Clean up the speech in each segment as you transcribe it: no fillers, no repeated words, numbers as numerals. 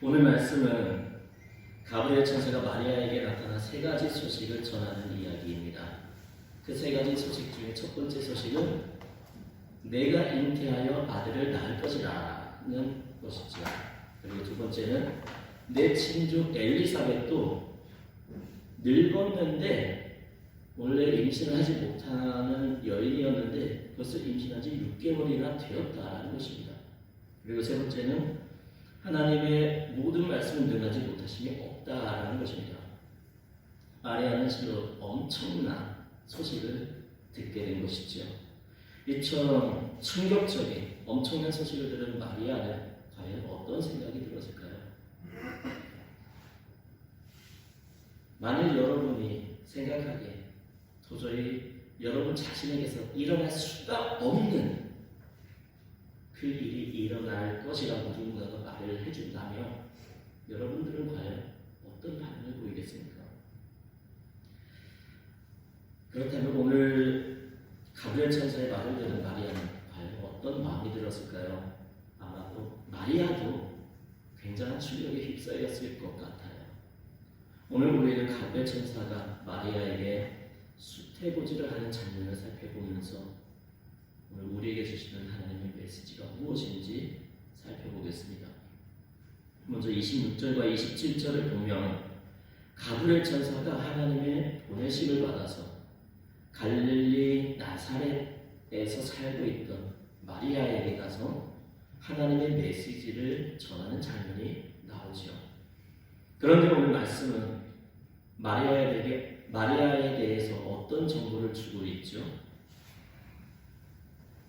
오늘 말씀은 가브리엘 천사가 마리아에게 나타나 세 가지 소식을 전하는 이야기입니다. 그 세 가지 소식 중에 첫 번째 소식은 내가 잉태하여 아들을 낳을 것이라는 것이죠. 그리고 두 번째는 내 친족 엘리사벳도 늙었는데 원래 임신을 하지 못하는 여인이었는데 벌써 임신한 지 6개월이나 되었다는 것입니다. 그리고 세 번째는 하나님의 모든 말씀을 능하지 못하심이 없다라는 것입니다. 마리아는 실로 엄청난 소식을 듣게 된 것이죠. 이처럼 충격적인 엄청난 소식을 들은 마리아는 과연 어떤 생각이 들었을까요? 만일 여러분이 생각하기에 도저히 여러분 자신에게서 일어날 수가 없는 그 일이 일어날 것이라고 누군가가 말을 해준다면 여러분들은 과연 어떤 반응을 보이겠습니까? 그렇다면 오늘 가브리엘 천사의 말을 들은 마리아는 과연 어떤 마음이 들었을까요? 아마도 마리아도 굉장한 충격에 휩싸였을 것 같아요. 오늘 우리는 가브리엘 천사가 마리아에게 수태고지를 하는 장면을 살펴보면서 오늘 우리에게 주시는 하나님의 메시지가 무엇인지 살펴보겠습니다. 먼저 26절과 27절을 보면 가브리엘 천사가 하나님의 보내심을 받아서 갈릴리 나사렛에서 살고 있던 마리아에게 가서 하나님의 메시지를 전하는 장면이 나오죠. 그런데 오늘 말씀은 마리아에 대해서 어떤 정보를 주고 있죠?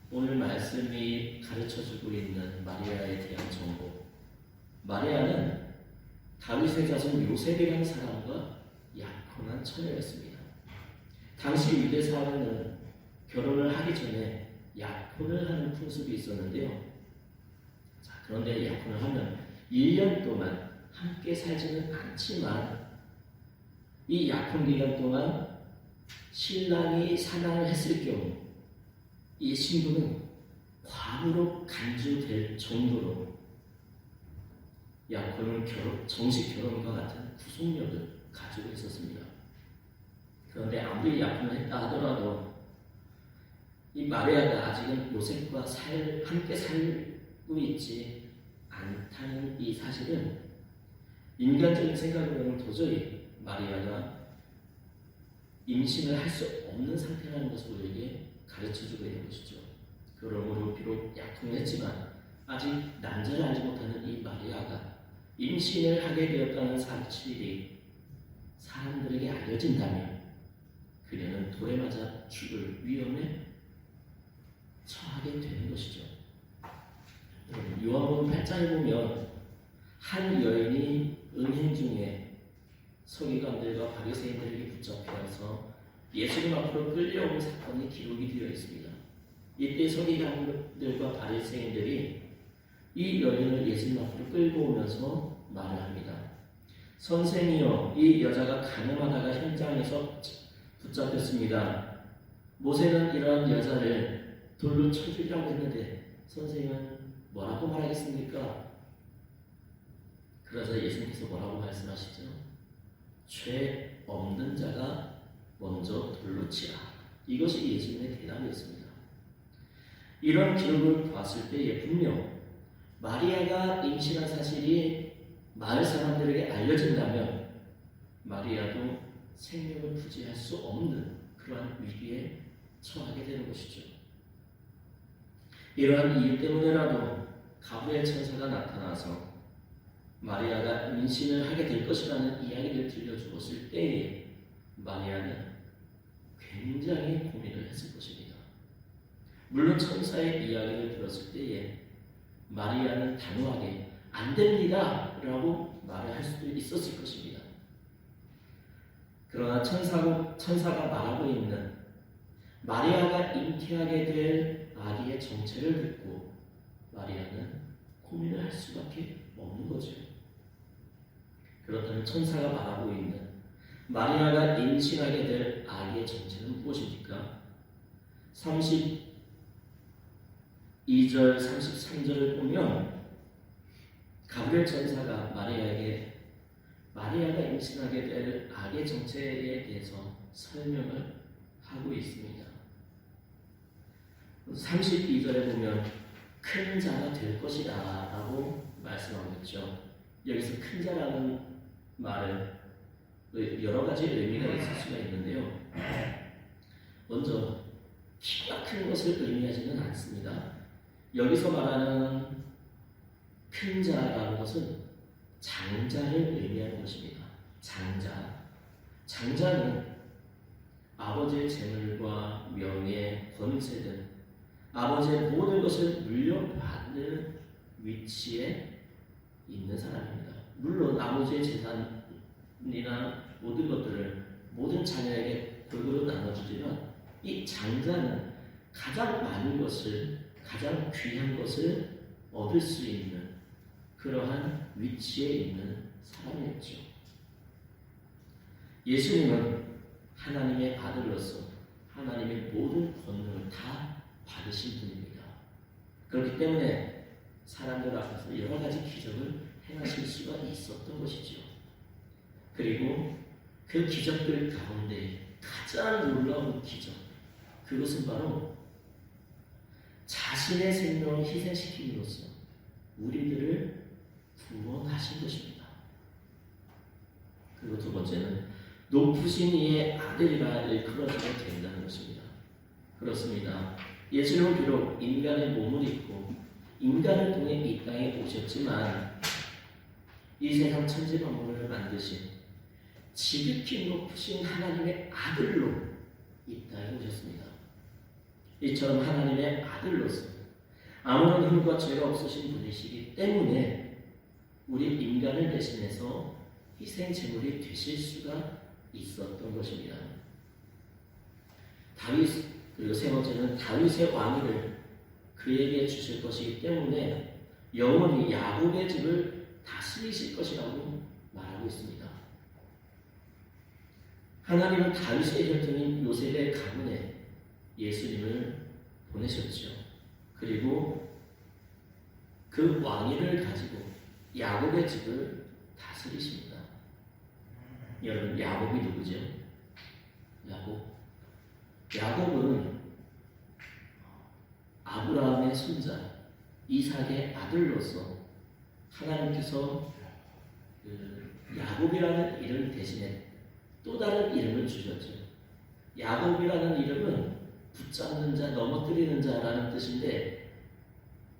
오늘 말씀이 가르쳐주고 있는 마리아에 대한 정보. 마리아는 다윗의 자손 요셉이라는 사람과 약혼한 처녀였습니다. 당시 유대 사회는 결혼을 하기 전에 약혼을 하는 풍습이 있었는데요. 그런데 약혼을 하면 1년 동안 함께 살지는 않지만 이 약혼 기간 동안 신랑이 사랑을 했을 경우 이 신부는 과부로 간주될 정도로 약혼은 정식 결혼과 같은 구속력을 가지고 있었습니다. 그런데 아무리 약혼을 했다 하더라도 이 마리아가 아직은 요셉과 함께 살고 있지 않다는 이 사실은 인간적인 생각으로는 도저히 마리아가 임신을 할 수 없는 상태라는 것을 우리에게 가르쳐주고 있는 것이죠. 그러므로 비록 약혼을 했지만 아직 난자를 알지 못하는 이 마리아가 임신을 하게 되었다는 사실이 사람들에게 알려진다면 그녀는 돌에 맞아 죽을 위험에 처하게 되는 것이죠. 요한복음 8장에 보면 한 여인이 음행 중에 서기관들과 바리새인들에게 붙잡혀서 예수님 앞으로 끌려온 사건이 기록이 되어 있습니다. 이때 서기관들과 바리새인들이 이 여인을 예수님 앞으로 끌고 오면서 말을 합니다. 선생이여, 이 여자가 가늠하다가 현장에서 붙잡혔습니다. 모세는 이러한 여자를 돌로 쳐주려고 했는데 선생님은 뭐라고 말하겠습니까? 그러자 예수님께서 뭐라고 말씀하시죠? 죄 없는 자가 먼저 돌로 치라. 이것이 예수님의 대답이었습니다. 이런 기록을 봤을 때에 분명 마리아가 임신한 사실이 마을 사람들에게 알려진다면 마리아도 생명을 부지할 수 없는 그러한 위기에 처하게 되는 것이죠. 이러한 이유 때문에라도 가브리엘 천사가 나타나서 마리아가 임신을 하게 될 것이라는 이야기를 들려주었을 때에 마리아는 굉장히 고민을 했을 것입니다. 물론 천사의 이야기를 들었을 때에 마리아는 단호하게 안 됩니다 라고 말을 할 수도 있었을 것입니다. 그러나 천사가 말하고 있는 마리아가 잉태하게 될 아기의 정체를 듣고 마리아는 고민을 할 수밖에 없는 거죠. 그렇다면 천사가 말하고 있는 마리아가 임신하게 될 아기의 정체는 무엇입니까? 32절, 33절을 보면 가브리엘 천사가 마리아가 임신하게 될 악의 정체에 대해서 설명을 하고 있습니다. 32절에 보면 큰 자가 될 것이다 라고 말씀하고 있죠. 여기서 큰 자라는 말은 여러 가지 의미가 있을 수가 있는데요. 먼저 키가 큰 것을 의미하지는 않습니다. 여기서 말하는 큰 자라는 것은 장자를 의미하는 것입니다. 장자는 아버지의 재물과 명예, 권세 등 아버지의 모든 것을 물려받는 위치에 있는 사람입니다. 물론 아버지의 재산이나 모든 것들을 모든 자녀에게 골고루 나눠주지만 이 장자는 가장 많은 것을, 가장 귀한 것을 얻을 수 있는 그러한 위치에 있는 사람이었죠. 예수님은 하나님의 아들로서 하나님의 모든 권능을 다 받으신 분입니다. 그렇기 때문에 사람들 앞에서 여러 가지 기적을 행하실 수가 있었던 것이죠. 그리고 그 기적들 가운데 가장 놀라운 기적, 그것은 바로 자신의 생명을 희생시킴으로써 우리들을 구원하신 것입니다. 그리고 두 번째는 높으신 이의 아들이라 일컬어지게 된다는 것입니다. 그렇습니다. 예수님은 비록 인간의 몸을 입고 인간을 통해 이 땅에 오셨지만 이 세상 천지만물을 만드신 지극히 높으신 하나님의 아들로 이 땅에 오셨습니다. 이처럼 하나님의 아들로서 아무런 흠과 죄가 없으신 분이시기 때문에 우리 인간을 대신해서 희생 제물이 되실 수가 있었던 것입니다. 그리고 세 번째는 다윗의 왕위를 그에게 주실 것이기 때문에 영원히 야곱의 집을 다스리실 것이라고 말하고 있습니다. 하나님은 다윗의 혈통인 요셉의 가문에 예수님을 보내셨죠. 그리고 그 왕위를 가지고 야곱의 집을 다스리십니다. 여러분, 야곱이 누구죠? 야곱은 아브라함의 손자 이삭의 아들로서 하나님께서 야곱이라는 이름 대신에 또 다른 이름을 주셨죠. 야곱이라는 이름은 붙잡는 자, 넘어뜨리는 자라는 뜻인데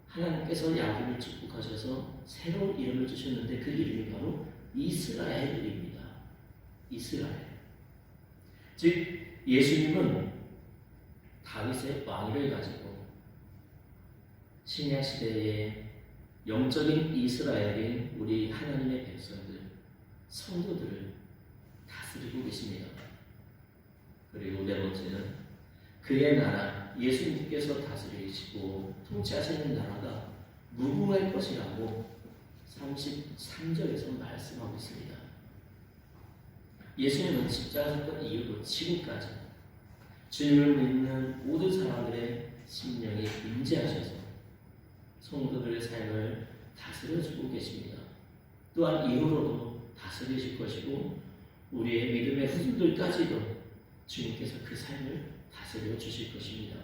하나님께서 야곱을 축복하셔서 새로운 이름을 주셨는데 그 이름이 바로 이스라엘입니다. 이스라엘. 즉 예수님은 다윗의 왕위를 가지고 신약 시대의 영적인 이스라엘인 우리 하나님의 백성들, 성도들을 다스리고 계십니다. 그리고 네 번째는 그의 나라, 예수님께서 다스리시고 통치하시는 나라가 무궁할 것이라고 33절에서 말씀하고 있습니다. 예수님은 십자가 사건 이후로 지금까지 주님을 믿는 모든 사람들의 심령에 임재하셔서 성도들의 삶을 다스려주고 계십니다. 또한 이후로도 다스리실 것이고 우리의 믿음의 후손들까지도 주님께서 그 삶을 다스려 주실 것입니다.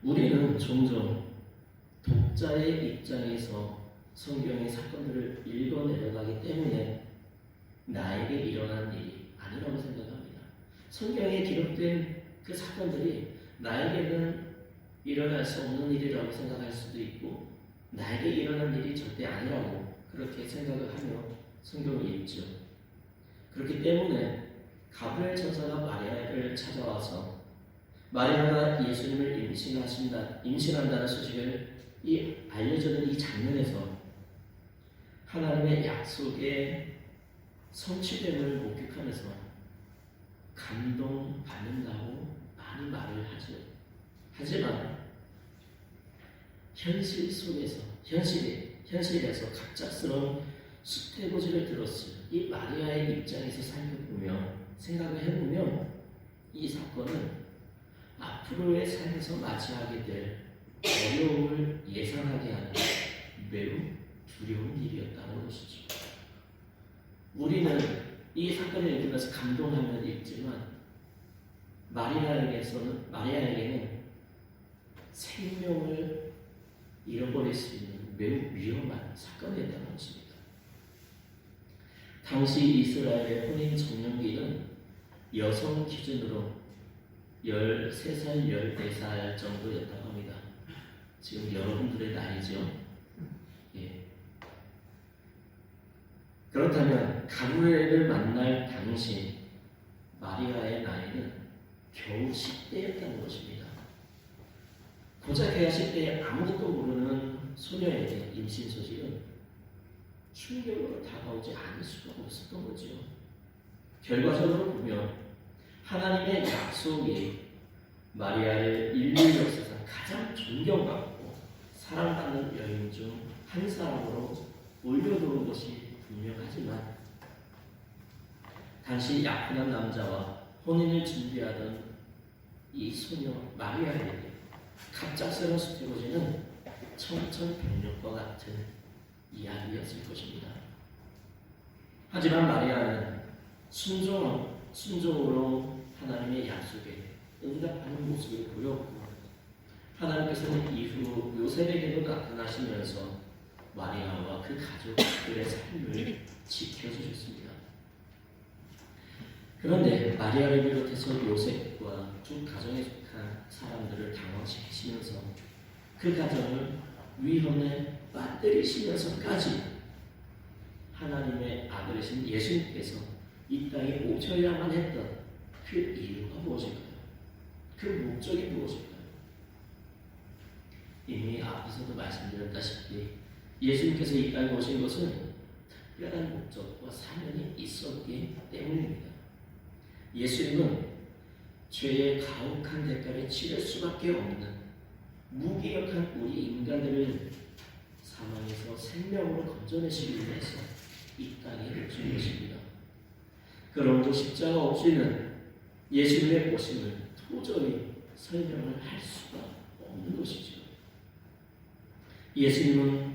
우리는 종종 독자의 입장에서 성경의 사건들을 읽어 내려가기 때문에 나에게 일어난 일이 아니라고 생각합니다. 성경에 기록된 그 사건들이 나에게는 일어날 수 없는 일이라고 생각할 수도 있고 나에게 일어난 일이 절대 아니라고 그렇게 생각을 하며 성경을 읽죠. 그렇기 때문에 가브리엘 천사가 마리아를 찾아와서 마리아가 예수님을 임신한다는 소식을 알려주는 이 장면에서 하나님의 약속의 성취됨을 목격하면서 감동받는다고 많이 말을 하죠. 하지만 현실에서 갑작스러운 수태고지를 들었을 이 마리아의 입장에서 생각을 해보면 이 사건은 앞으로의 삶에서 맞이하게 될 어려움을 예상하게 하는 매우 두려운 일이었다는 것이죠. 우리는 이 사건을 읽으면서 감동하면 읽지만 마리아에게는 생명을 잃어버릴 수 있는 매우 위험한 사건이었다는 것입니다. 당시 이스라엘의 혼인 정년기는 여성 기준으로 13살, 14살 정도였다고 합니다. 지금 여러분들의 나이죠. 예. 그렇다면 가브리엘을 만날 당시 마리아의 나이는 겨우 10대였다는 것입니다. 고작 그야 10대에 아무것도 모르는 소녀에게 임신 소식은 충격으로 다가오지 않을 수가 없었던 거죠. 결과적으로 보면 하나님의 약속이 마리아를 인류 역사상 가장 존경받고 사랑받는 여인 중 한 사람으로 올려놓은 것이 분명하지만 당시 약혼한 남자와 혼인을 준비하던 이 소녀 마리아에게 갑작스러운 수태고지는 청천벽력과 같은 이야기였을 것입니다. 하지만 마리아는 순종으로 하나님의 약속에 응답하는 모습을 보였고 하나님께서는 이후 요셉에게도 나타나시면서 마리아와 그 가족들의 삶을 지켜주셨습니다. 그런데 마리아를 비롯해서 요셉과 두 가정에 속한 사람들을 당황시키시면서 그 가정을 위험에 빠뜨리시면서까지 하나님의 아들이신 예수님께서 이 땅에 오셔야만 했던 그 이유가 무엇일까요? 그 목적이 무엇일까요? 이미 앞에서도 말씀드렸다시피 예수님께서 이 땅에 오신 것은 특별한 목적과 사명이 있었기 때문입니다. 예수님은 죄의 가혹한 대가를 치를 수밖에 없는 무기력한 우리 인간들을 사망에서 생명으로 건져내시기 위해서 이 땅에 오신 것입니다. 그러므로 십자가 없이는 예수님의 오심을 도저히 설명을 할 수가 없는 것이죠. 예수님은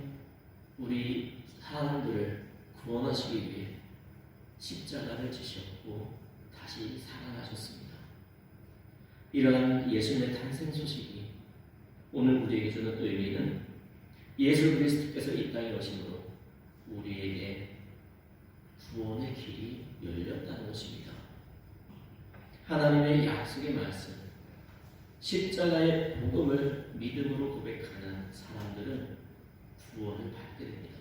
우리 사람들을 구원하시기 위해 십자가를 지셨고 다시 살아나셨습니다. 이러한 예수님의 탄생 소식이 오늘 우리에게 주는 의미는 예수 그리스도께서 이 땅에 오심으로 우리에게 구원의 길이 열렸다는 것입니다. 하나님의 약속의 말씀, 십자가의 복음을 믿음으로 고백하는 사람들은 구원을 받게 됩니다.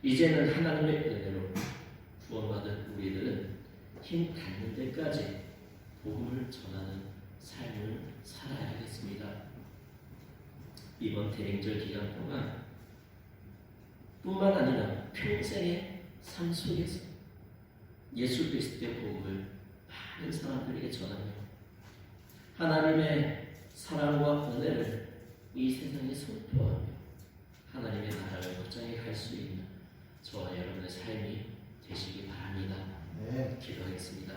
이제는 하나님의 은혜로 구원받은 우리들은 힘 닿는 데까지 복음을 전하는 삶을 살아야겠습니다. 이번 대행절 기간 동안 뿐만 아니라 평생의 삶 속에서 예수 그리스도의 복음을 많은 사람들에게 전하며 하나님의 사랑과 은혜를 이 세상에 선포하며 하나님의 나라를 확장해 갈 수 있는 저와 여러분의 삶이 되시기 바랍니다. 네. 기도하겠습니다.